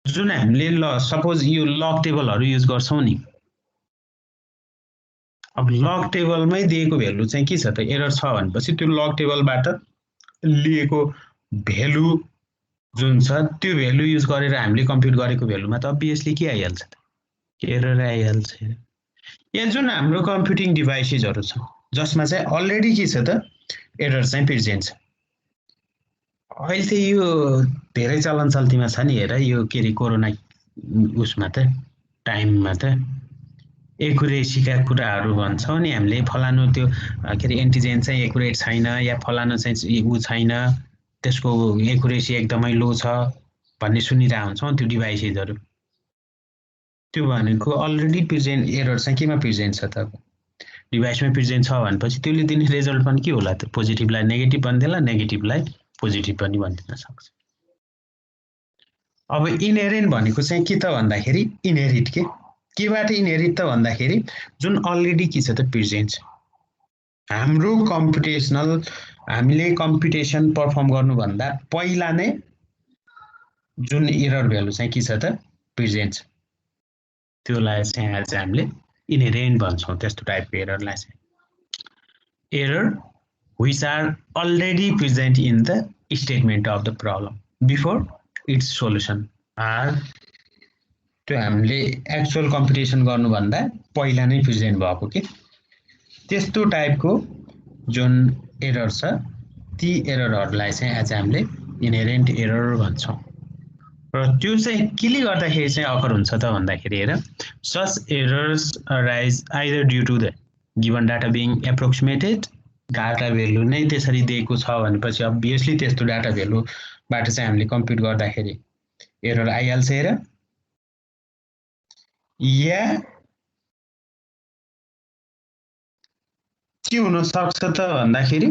जुन हामीले ल सपोज यो लग टेबलहरू युज गर्छौँ नि अब लग टेबलमै दिएको भ्यालु चाहिँ के छ त एरर छ भनेपछि त्यो लग टेबलबाट लिएको भ्यालु जुन छ त्यो भ्यालु युज गरेर हामीले कम्प्युट गरेको भ्यालुमा त अभियसली के आइहाल्छ त एरर आइहाल्छ या जुन हाम्रो कम्प्युटिङ डिभाइसेसहरू छ जसमा चाहिँ अलरेडी के छ त एरर चाहिँ प्रेजेन्ट छ अहिले त यो धेरै चलन चल्तीमा छ नि हेर यो के अरे कोरोना उसमा त टाइममा त एकुरेसीका कुराहरू भन्छौँ नि हामीले फलानु त्यो के अरे एन्टिजेन चाहिँ एकुरेट छैन या फलानु चाहिँ ऊ छैन त्यसको एकुरेसी एकदमै लो छ भन्ने सुनिरहेको हुन्छौँ त्यो डिभाइसेसहरू त्यो भनेको अलरेडी प्रेजेन्ट एरर चाहिँ केमा प्रेजेन्ट छ त डिभाइसमै प्रेजेन्ट छ भनेपछि त्यसले दिने रिजल्ट पनि के होला त पोजिटिभलाई नेगेटिभ भनिदिएला नेगेटिभलाई पोजिटिभ पनि भनिदिन सक्छ अब इनहेरेन्ट भनेको चाहिँ के त भन्दाखेरि इनहेरिट केबाट इनहेरिट त भन्दाखेरि जुन अलरेडी के छ त प्रेजेन्ट छ हाम्रो कम्पिटिसनल हामीले कम्पिटिसन पर्फर्म गर्नुभन्दा पहिला नै जुन एरर भ्यालु चाहिँ के छ त प्रेजेन्ट छ त्योलाई चाहिँ आज हामीले इनहेरेन्ट भन्छौँ त्यस्तो टाइपको एररलाई चाहिँ error which are already present in the statement of the problem before its solution are त्यो हामीले एक्चुअल कम्पिटिसन गर्नुभन्दा पहिला नै प्रेजेन्ट भएको के त्यस्तो टाइपको जुन एरर छ ती एररहरूलाई चाहिँ आज हामीले इनहेरेन्ट एरर भन्छौँ र त्यो चाहिँ केले गर्दाखेरि चाहिँ अकर हुन्छ त भन्दाखेरि हेर such errors arise either due to the given data being approximated data value नै त्यसरी दिएको छ भनेपछि अभियसली त्यस्तो डाटा भ्यालुबाट चाहिँ हामीले कम्प्युट गर्दाखेरि एरर आइहाल्छ हेर या के हुन सक्छ त भन्दाखेरि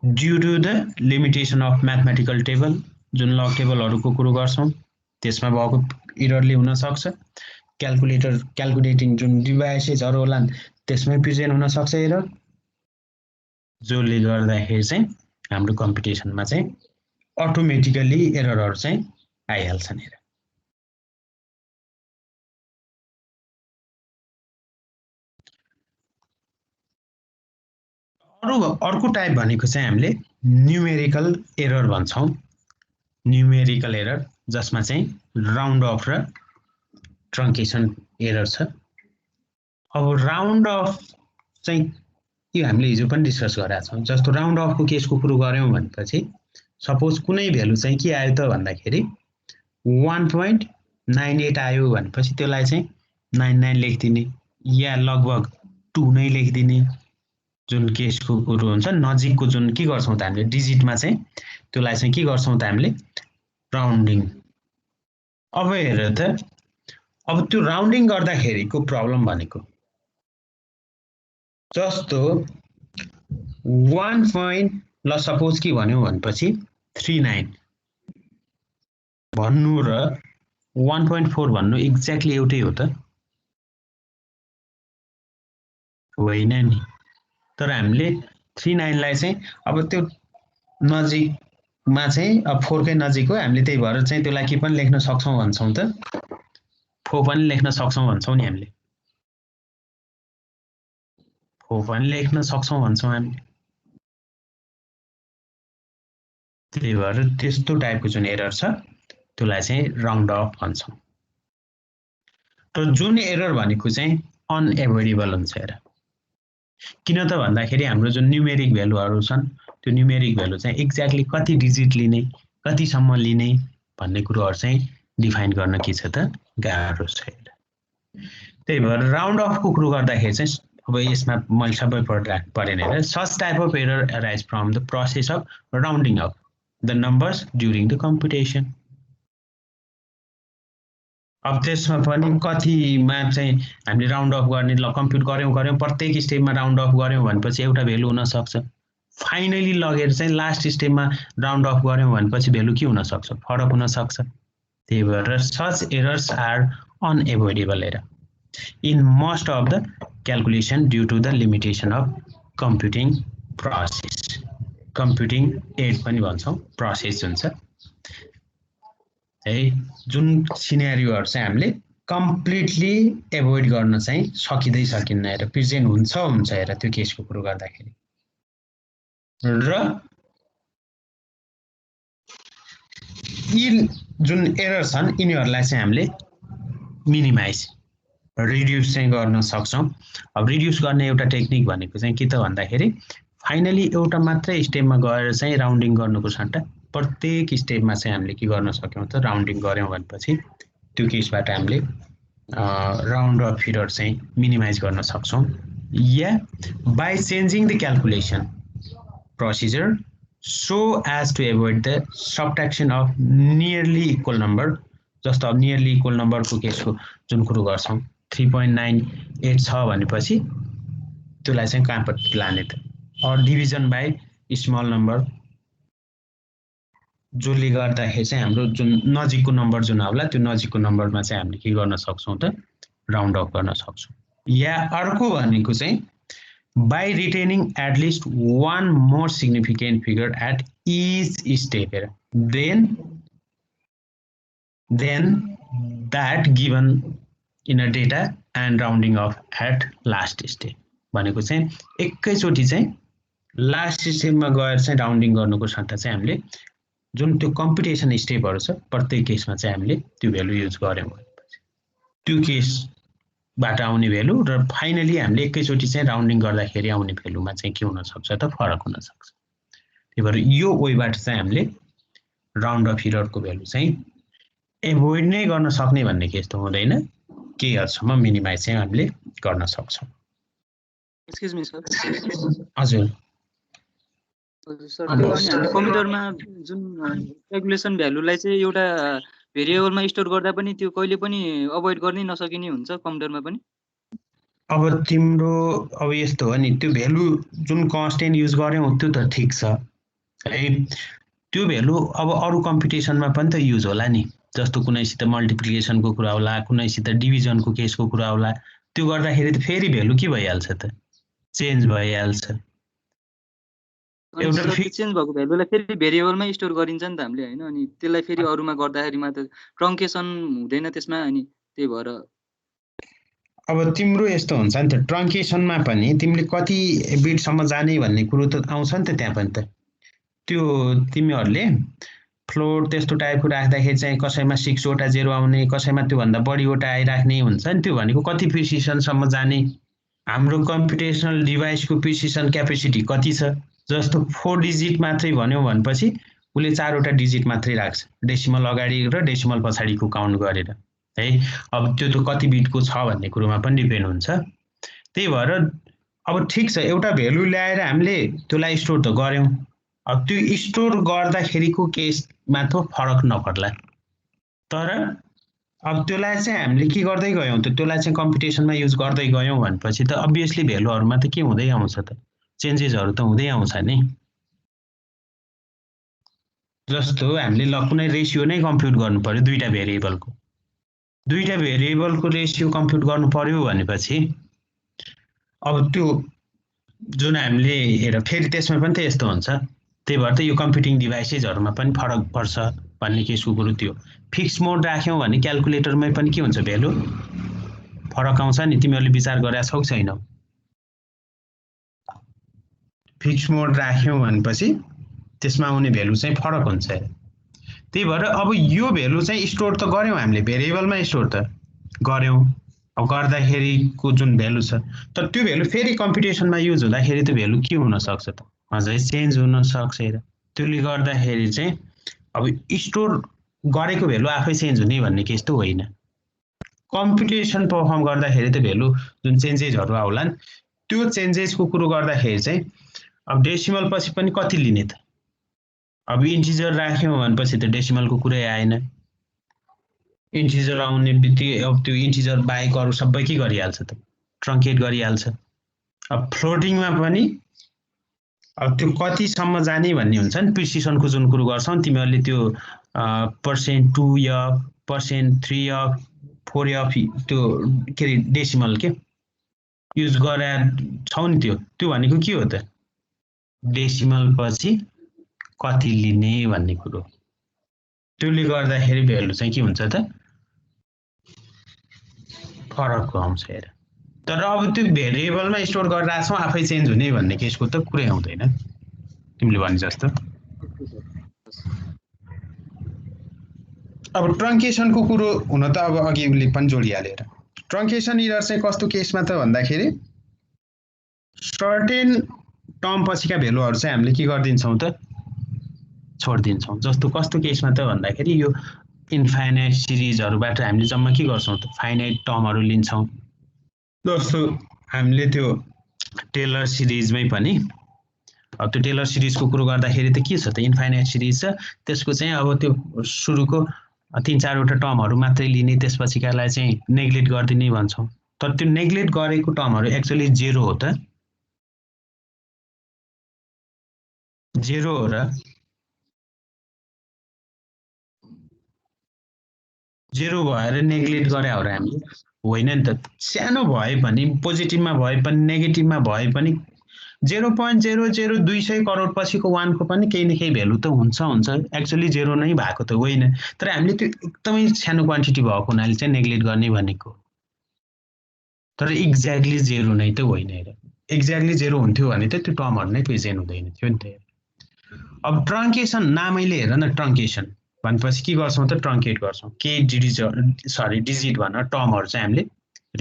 due to the limitation of mathematical table जुन लग टेबलहरूको कुरो गर्छौँ त्यसमा भएको एररले हुन सक्छ क्याल्कुलेटिङ जुन डिभाइसेसहरू होला त्यसमै प्रेजेन्ट हुन सक्छ एरर जसले गर्दाखेरि चाहिँ हाम्रो कम्पिटिसनमा चाहिँ अटोमेटिकली एररहरू चाहिँ आइहाल्छन् हेर अर्को टाइप भनेको चाहिँ हामीले न्युमेरिकल एरर भन्छौँ न्युमेरिकल एरर जसमा चाहिँ राउन्ड अफ र ट्रङ्केसन एरर छ अब राउन्ड अफ चाहिँ यो हामीले हिजो पनि डिस्कस गरेका छौँ। जस्तो राउन्ड अफको केसको कुरो गऱ्यौँ भनेपछि सपोज कुनै भ्यालु चाहिँ के आयो त भन्दाखेरि 1.98 आयो भनेपछि त्यसलाई चाहिँ 99 लेखिदिने या लगभग 2 नै लेखिदिने। जुन केसको कुरो हुन्छ नजिकको जुन के गर्छौँ त हामीले डिजिटमा चाहिँ त्यसलाई चाहिँ के गर्छौँ त हामीले राउन्डिङ। अब हेर त अब त्यो राउन्डिङ गर्दाखेरिको प्रब्लम भनेको जस्तो 1 ल सपोज के भन्यो भनेपछि 39 भन्नु र 1.4 भन्नु एक्ज्याक्टली एउटै हो त होइन नि। तर हामीले 39 लाई चाहिँ अब त्यो नजिकमा चाहिँ अब 4 कै नजिक हो, हामीले त्यही भएर चाहिँ त्यसलाई के पनि लेख्न सक्छौँ भन्छौँ त 4 पनि लेख्न सक्छौँ भन्छौँ नि हामीले 4 पनि लेख्न सक्छौँ भन्छौँ हामीले। त्यही भएर त्यस्तो टाइपको जुन एरर छ त्यसलाई चाहिँ राउन्ड अफ भन्छौँ। तर जुन एरर भनेको चाहिँ अनएभोइडेबल हुन्छ। हेर किन त भन्दाखेरि हाम्रो जुन न्युमेरिक भ्यालुहरू छन् त्यो न्युमेरिक भ्यालु चाहिँ एक्ज्याक्टली कति डिजिट लिने कतिसम्म लिने भन्ने कुरोहरू चाहिँ डिफाइन गर्न के छ त गाह्रो छ। त्यही भएर राउन्ड अफको कुरो गर्दाखेरि चाहिँ अब यसमा मैले सबै पढेन। हेर such type of error arise from the process of rounding of the numbers during the कम्प्युटेसन। अब त्यसमा पनि कतिमा चाहिँ हामीले राउन्ड अफ गर्ने ल कम्प्युट गऱ्यौँ प्रत्येक स्टेपमा राउन्ड अफ गऱ्यौँ भनेपछि एउटा भ्यालु हुनसक्छ। फाइनली लगेर चाहिँ लास्ट स्टेपमा राउन्ड अफ गऱ्यौँ भनेपछि भ्यालु के हुनसक्छ फरक हुनसक्छ। त्यही भएर such errors are unavoidable error in most of the calculation due to the limitation of computing process. Computing aid पनि भन्छौँ प्रोसेस हुन्छ है। जुन सिनेरियोहरु चाहिँ हामीले कम्प्लिटली एभोइड गर्न चाहिँ सकिँदै सकिन्न। हेर प्रेजेन्ट हुन्छ हेर त्यो केसको कुरो गर्दाखेरि र यी जुन एरर छन् यिनीहरूलाई चाहिँ हामीले मिनिमाइज रिड्युस चाहिँ गर्न सक्छौं। अब रिड्युस गर्ने एउटा टेक्निक भनेको चाहिँ के त भन्दाखेरि फाइनली एउटा मात्रै स्टेपमा गएर चाहिँ राउन्डिङ गर्नुको सट्टा प्रत्येक स्टेपमा चाहिँ हामीले के गर्न सक्यौं त राउन्डिङ गर्यौं भनेपछि त्यो केसबाट हामीले राउन्ड अफ एरर चाहिँ मिनिमाइज गर्न सक्छौं। या by changing the calculation procedure so as to avoid the subtraction of nearly equal number। जस्तो अब nearly equal number को केसको जुन कुरो गर्छौं 3.98 छ भनेपछि त्यसलाई चाहिँ कहाँपट्टि लाने त और डिभिजन बाइ स्मल नम्बर जसले गर्दाखेरि चाहिँ हाम्रो जुन नजिकको नम्बर जुन आउला त्यो नजिकको नम्बरमा चाहिँ हामीले के गर्न सक्छौं त राउन्ड अफ गर्न सक्छौं। या अर्को भनेको चाहिँ by retaining at least one more significant figure at each step then that given in a data and rounding off at last step। भनेको चाहिँ एकैचोटी चाहिँ लास्ट स्टेपमा गएर चाहिँ राउन्डिङ गर्नुको सट्टा चाहिँ हामीले जुन त्यो कम्प्युटेसन स्टेपहरु छ प्रत्येक केसमा चाहिँ हामीले त्यो भ्यालु युज गर्यौं भनेपछि त्यो केस बाट आउने भ्यालु र फाइनली हामीले एकैचोटी चाहिँ राउन्डिङ गर्दाखेरि आउने भ्यालुमा चाहिँ के हुन सक्छ त फरक हुन सक्छ। त्यही भएर यो वेबाट चाहिँ हामीले राउन्ड अफ एररको भ्यालु चाहिँ एभोइड नै गर्न सक्ने भन्ने केस त हुँदैन, केही हदसम्म मिनिमाइज चाहिँ हामीले गर्न सक्छौं। Excuse me sir. हजुर सर त्यो अनि हामीले कम्प्युटरमा जुन क्याल्कुलेसन भ्यालुलाई चाहिँ एउटा भेरिएबलमा स्टोर गर्दा पनि त्यो कहिले पनि अभोइड गर्नै नसकिने हुन्छ कम्प्युटरमा पनि। अब तिम्रो अब यस्तो हो नि त्यो भ्यालु जुन कन्स्टेन्ट युज गर्यौ त्यो त ठीक छ है, त्यो भ्यालु अब अरु कम्प्युटेसनमा पनि त युज होला नि। जस्तो कुनैसित मल्टिप्लिकेसनको कुरा होला कुनैसित डिभिजनको केसको कुरा होला त्यो गर्दाखेरि त फेरि भ्यालु के भइहाल्छ त चेन्ज भइहाल्छ। एउटा चेन्ज भएको भ्यालुलाई फेरि भेरिएबलमै स्टोर गरिन्छ नि त हामीले हैन, अनि त्यसलाई फेरि अरुमा गर्दाखेरिमा त ट्रङ्केसन हुँदैन त्यसमा, अनि त्यही भएर अब तिम्रो यस्तो हुन्छ नि त ट्रङ्केसनमा पनि तिमीले कति बिटसम्म जाने भन्ने कुरो त आउँछ नि त त्यहाँ पनि त। त्यो तिमीहरुले फ्लोर त्यस्तो टाइपको राख्दाखेरि चाहिँ कसैमा 6 वटा 0 आउने कसैमा त्यो भन्दा बढी वटा आइराख्ने हुन्छ नि, त्यो भनेको कति प्रिसिसनसम्म जाने हाम्रो कम्प्युटेसनल डिभाइसको प्रिसिसन क्यापेसिटी कति छ जस्तो 4 डिजिट मात्रै भन्यो भनेपछि उसले 4 वटा डिजिट मात्रै राख्छ डेसिमल अगाडि र डेसिमल पछाडिको काउन्ट गरेर है अब त्यो त कति बिटको छ भन्ने कुरोमा पनि डिपेन्ड हुन्छ त्यही भएर अब ठीक छ एउटा भ्यालु ल्याएर हामीले त्यसलाई स्टोर त गर्यौं अब त्यो स्टोर गर्दाखेरिको केसमा त फरक नपर्ला तर अब त्यसलाई चाहिँ हामीले के गर्दै गयौं त त्यसलाई चाहिँ कम्प्युटेसनमा युज गर्दै गयौं भनेपछि त अभियसली भ्यालुहरुमा त के हुँदै आउँछ त चेन्जेसहरु त हुँदै आउँछ नि जस्तो हामीले ल कुनै रेशियो नै कम्प्युट गर्नु पर्यो दुईटा भेरिएबलको रेशियो कम्प्युट गर्नु पर्यो भनेपछि अब त्यो जुन हामीले हेर फेरि त्यसमा पनि त यस्तो हुन्छ त्यही भएर त यो कम्प्युटिङ डिभाइसेसहरुमा पनि फरक पर्छ भन्ने केसको कुरो त्यो फिक्स मोड राख्यौं भने क्याल्कुलेटरमै पनि के हुन्छ भ्यालु फरक आउँछ नि तिमीहरुले विचार गरेका छौ छैनौ फिक्स मोड राख्यौं भनेपछि त्यसमा आउने भ्यालु चाहिँ फरक हुन्छ त्यही भएर अब यो भ्यालु चाहिँ स्टोर त गर्यौं हामीले भेरिएबलमा स्टोर त गर्यौं अब गर्दाखेरिको जुन भ्यालु छ तर त्यो भ्यालु फेरि कम्प्युटेसनमा युज हुँदाखेरि त भ्यालु के हुन सक्छ त अझै चेन्ज हुन सक्छ र त्यसले गर्दाखेरि चाहिँ अब स्टोर गरेको भ्यालु आफै चेन्ज हुने भन्ने केस त होइन कम्प्युटेसन परफर्म गर्दाखेरि त भ्यालु जुन चेन्जेसहरु आउलान् त्यो चेन्जेसको कुरो गर्दाखेरि चाहिँ अब डेसिमल पछि पनि कति लिने त अब इन्टिजर राख्यौं भनेपछि त डेसिमलको कुरै आएन इन्टिजर आउने बित्तिकै अब त्यो इन्टिजर बाहेक अरु सबै के गरिहाल्छ त ट्रङ्केट गरिहाल्छ अब फ्लोटिङमा पनि अब त्यो कतिसम्म जाने भन्ने हुन्छ नि प्रिसिसनको जुन कुरो गर्छौ तिमीहरुले त्यो %2 अफ %3 अफ 4 अफ त्यो के रे डेसिमल के युज गरे छौ नि त्यो भनेको के हो त डेसिमल पछि कति लिने भन्ने कुरो त्यसले गर्दाखेरि भ्यालु चाहिँ के हुन्छ त फरक आउँछ हेर तर अब त्यो भेरिएबलमा स्टोर गरिरहेको छौ आफै चेन्ज हुने भन्ने केसको त कुरै आउँदैन तिमीले भने जस्तो अब ट्रङ्केसनको कुरो हुन त अब अघि उले पनि जोडिहालेर ट्रङ्केसन एरर चाहिँ कस्तो केसमा त भन्दाखेरि सर्टेन टर्म पछिका भ्यालुहरु चाहिँ हामीले के गर्दिन्छौं त छोड्दिन्छौं जस्तो कस्तो केसमा त भन्दाखेरि यो इन्फाइनाइट सिरिजहरुबाट हामीले जम्मा के गर्छौं त फाइनाइट टर्महरु लिन्छौं जस्तो हामीले त्यो टेलर सिरिजमै पनि अब त्यो टेलर सिरिजको कुरो गर्दाखेरि त के छ त इन्फाइनाइट सिरिज छ त्यसको चाहिँ अब त्यो सुरुको 3-4 वटा टर्महरु मात्रै लिने त्यसपछिकालाई चाहिँ नेग्लेक्ट गर्दिने भन्छौं तर त्यो नेग्लेक्ट गरेको टर्महरु एक्चुअली 0 हो त 0 हो र 0 भएर नेग्लेक्ट गरे हो र हामीले होइन नि त सानो भए पनि पोजिटिभमा भए पनि नेगेटिभमा भए पनि 0.00200 करोड पछिको 1 को पनि केही न केही भ्यालु त हुन्छ एक्चुअली 0 नै भएको त होइन तर हामीले त्यो एकदमै सानो क्वान्टिटी भएको हुनाले चाहिँ नेग्लेक्ट गर्ने भनेको तर एक्ज्याक्टली 0 नै त होइन र एक्ज्याक्टली 0 हुन्थ्यो भने त त्यो टर्महरु नै प्रेजेन्ट हुँदैन थियो नि त अब ट्रङ्केसन नामैले हेर न ट्रङ्केसन भनेपछि के गर्छौं त ट्रङ्केट गर्छौं के डिजिट भनेर टर्महरु चाहिँ हामीले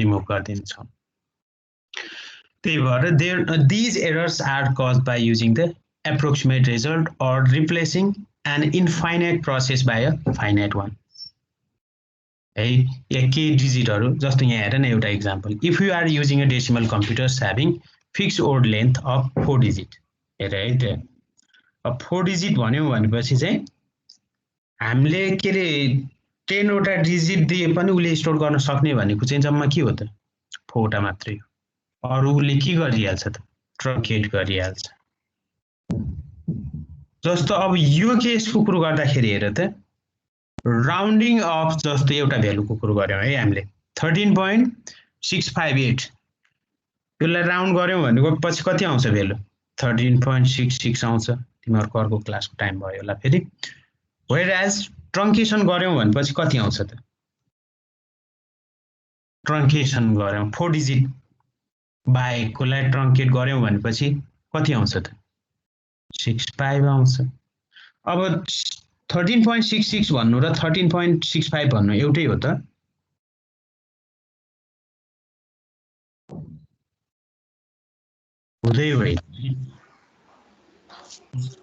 रिमुभ गर्दिन्छौं त्यही भएर these errors are caused by using the approximate result or replacing an infinite process by a finite one है या के डिजिटहरु जस्तो यहाँ हेर न एउटा example if you are using a decimal computers having fixed odd length of 4 digit हेर है त अब 4 डिजिट भन्यौ भनेपछि चाहिँ हामीले के रे 10 वटा डिजिट दिए पनि उले स्टोर गर्न सक्ने भनेको चाहिँ जम्मा के हो त 4 वटा मात्रै हो अरुले के गरिहाल्छ त ट्रङ्केट गरिहाल्छ जस्तो अब यो केसको कुरो गर्दाखेरि हेर त राउन्डिङ अफ जस्तो एउटा भ्यालुको कुरो गर्यौं है हामीले 13.658 यसलाई राउन्ड गर्यौं भनेको पछि कति आउँछ भ्यालु 13.66 आउँछ तिमीहरुको अर्को क्लासको टाइम भयो होला फेरि whereas ट्रङ्केसन गर्यौं भनेपछि कति आउँछ त ट्रङ्केसन गर्यौं 4 डिजिट बाहेककोलाई ट्रङ्केट गर्यौं भनेपछि कति आउँछ त 65 आउँछ अब 13.66 भन्नु र 13.65 भन्नु एउटै हो त हुँदै होइन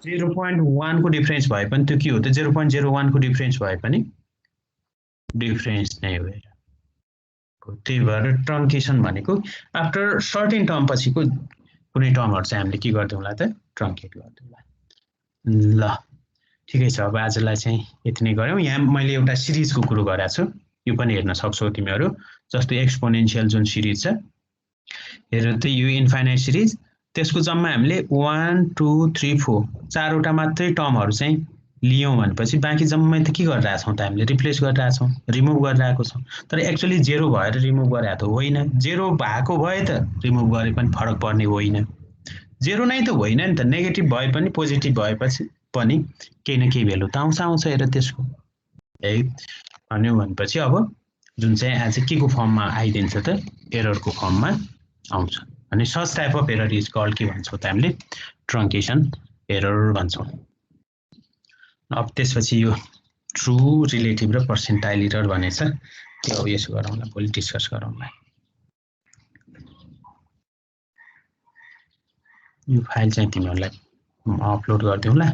0.1 को डिफरेन्स भए पनि त्यो के हो त 0.01 को डिफरेन्स भए पनि डिफरेन्स नै हो त्यही भएर ट्रङ्केसन भनेको आफ्टर सर्टेन टर्म पछिको कुनै टर्महरु चाहिँ हामीले के गर्दैनौला त ट्रङ्केट गर्दैनौला ल ठिकै छ अब आजलाई चाहिँ यति नै गरौँ यहाँ मैले एउटा सिरिजको कुरो गरेको छु यो पनि हेर्न सक्छौ तिमीहरु जस्तो एक्सपोनेन्शियल जुन सिरिज छ हेर त यो इन्फाइनाइट सिरिज त्यसको जम्मा हामीले 1 2 3 4 चारवटा मात्रै टर्महरु चाहिँ लियौं भनेपछि बाँकी जम्मै त के गरिरहेका छौं त हामीले रिप्लेस गरिरहेका छौं रिमुभ गरिरहेको छौं तर एक्चुअली 0 भएर रिमुभ गरेको त होइन 0 भएको भए त रिमुभ गरे पनि फरक पर्ने होइन 0 नै त होइन नि त नेगेटिभ भए पनि पोजिटिभ भएपछि पनि केही न केही भ्यालु त आउँछ हेर त्यसको है भन्यो भनेपछि अब जुन चाहिँ आज के को फर्ममा आइदिन्छ त एररको फर्ममा आउँछ अनि such type of error is called के भन्छौं त हामीले ट्रङ्केसन एरर भन्छौं अब त्यसपछि यो ट्रु रिलेटिभ र पर्सेन्टाइल एरर भनेछ त्यो अब यसो गरौँला भोलि डिस्कस गरौँला यो फाइल चाहिँ तिमीहरुलाई अपलोड गर्दिउँला